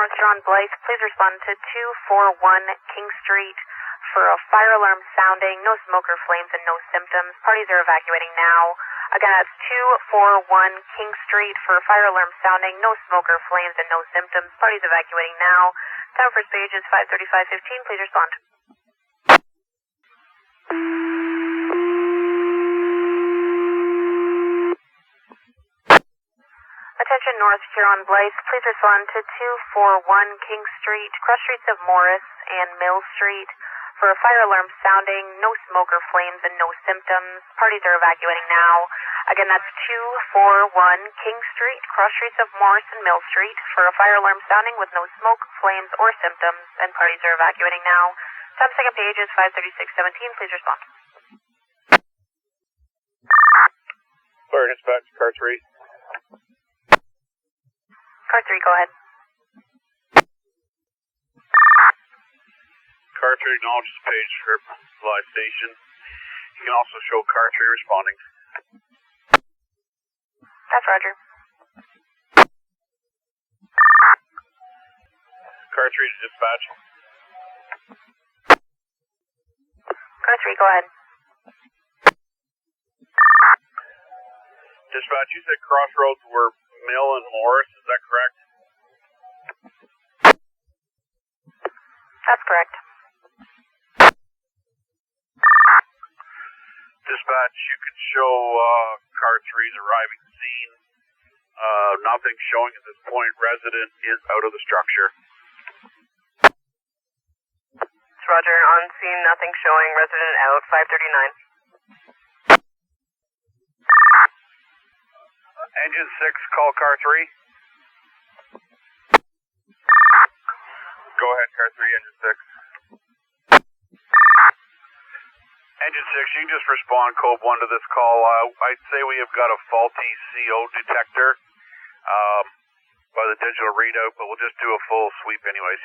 North Huron Blyth, please respond to 241 King Street for a fire alarm sounding, no smoke or flames and no symptoms. Parties are evacuating now. Again, that's 241 King Street for a fire alarm sounding, no smoke or flames and no symptoms. Parties evacuating now. Time for stage is 5:35:15. Please respond. Attention North Huron Blyth, please respond to 241 King Street, cross streets of Morris and Mill Street for a fire alarm sounding, no smoke or flames and no symptoms. Parties are evacuating now. Again, that's 241 King Street, cross streets of Morris and Mill Street for a fire alarm sounding with no smoke, flames or symptoms, and parties are evacuating now. Time second page is 5:36:17. Please respond. Fire dispatch, car 3. Car 3, go ahead. Car 3 acknowledges page for live station. You can also show car 3 responding. That's Roger. Car 3 to dispatch. Car 3, go ahead. Dispatch, you said crossroads were Mill and Morris, is that correct? That's correct. Dispatch, you can show car 3's arriving scene. Nothing showing at this point. Resident is out of the structure. It's Roger, on scene, nothing showing. Resident out, 5:39. Engine 6, call car 3. Go ahead, car 3, engine 6. Engine 6, you can just respond code 1 to this call. I'd say we have got a faulty CO detector by the digital readout, but we'll just do a full sweep anyways.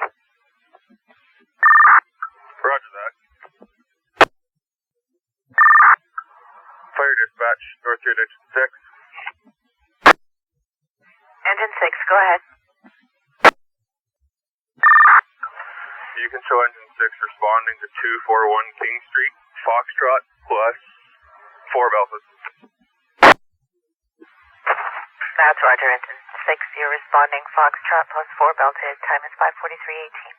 Roger that. Fire dispatch, North Huron engine 6. Engine 6, go ahead. You can show engine 6 responding to 241 King Street, Foxtrot plus 4 Belfast. That's Roger, engine 6, you're responding Foxtrot plus 4 belted, time is 5:43:18.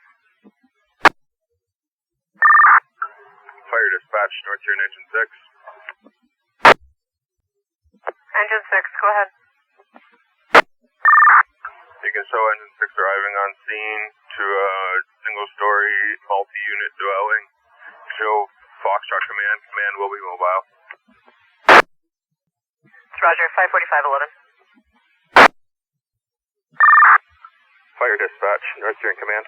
Fire dispatch, North Huron engine 6. Engine 6, go ahead. You can show engine 6 arriving on scene to a single-story multi-unit dwelling. Show Foxtrot command. Command will be mobile. It's Roger, 5:45:11. Fire dispatch, North Huron command.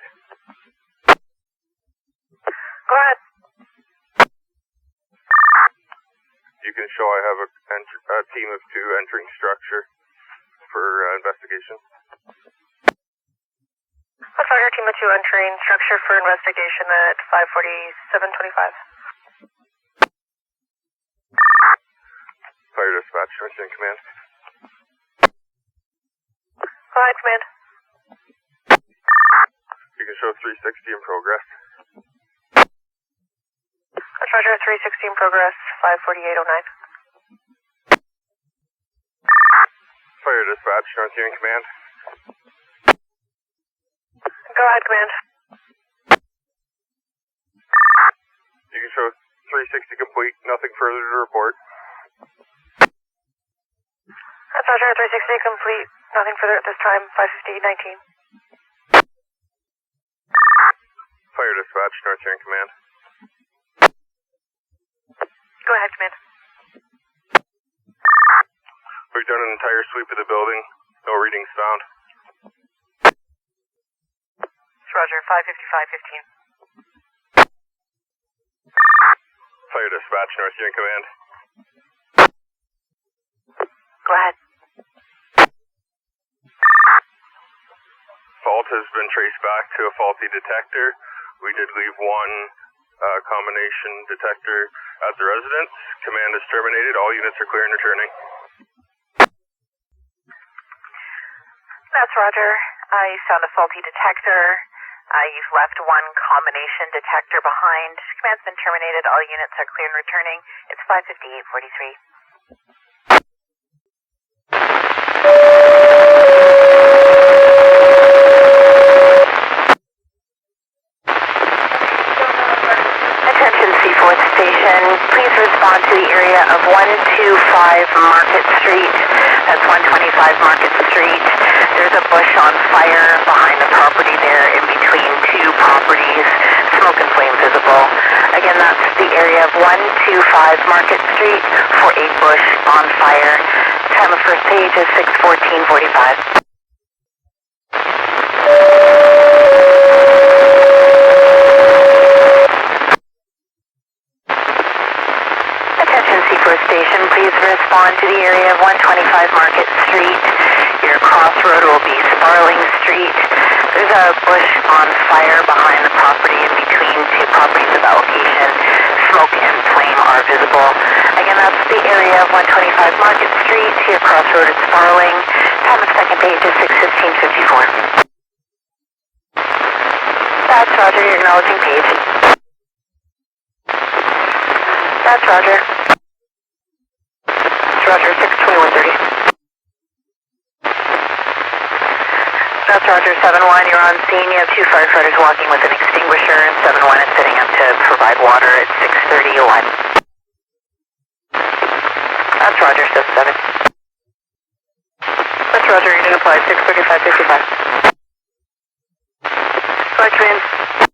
Go ahead. You can show I have a team of 2 entering structure for investigation. That's Roger, team of 2 entering structure for investigation at 5:47:25. Fire dispatch, North Huron command. Go ahead, command. You can show 360 in progress. That's Roger, 360 in progress, 5:48:09. Fire dispatch, North Huron command. Go ahead, command. You can show 360 complete, nothing further to report. That's Roger, 360 complete, nothing further at this time, 5:50:19. Fire dispatch, North Huron command. Go ahead, command. We've done an entire sweep of the building. No readings found. It's Roger, 5:55:15. Fire dispatch, North Huron command. Go ahead. Fault has been traced back to a faulty detector. We did leave one combination detector at the residence. Command is terminated. All units are clear and returning. That's Roger. You found a faulty detector. You've left one combination detector behind. Command's been terminated. All units are clear and returning. It's 5:58:43. Attention Seaforth Station, please respond to the area of 125 Market Street. That's 125 Market Street. There's a bush on fire behind the property there, in between two properties. Smoke and flame visible. Again, that's the area of 125 Market Street for a bush on fire. Time of first page is 6:14:45. Seaforth Station, please respond to the area of 125 Market Street. Your crossroad will be Sparling Street. There's a bush on fire behind the property in between two properties of allocation. Smoke and flame are visible. Again, that's the area of 125 Market Street. Your crossroad is Sparling. Time of second page is 6:15:54. That's Roger, you're acknowledging page. That's Roger. Roger, 6:21:30. That's Roger, 7-1, you're on scene. You have two firefighters walking with an extinguisher, and 7-1 is setting up to provide water at 6:30:01. That's Roger, 7-7. That's Roger, unit applied, 6:35:55. Collect in.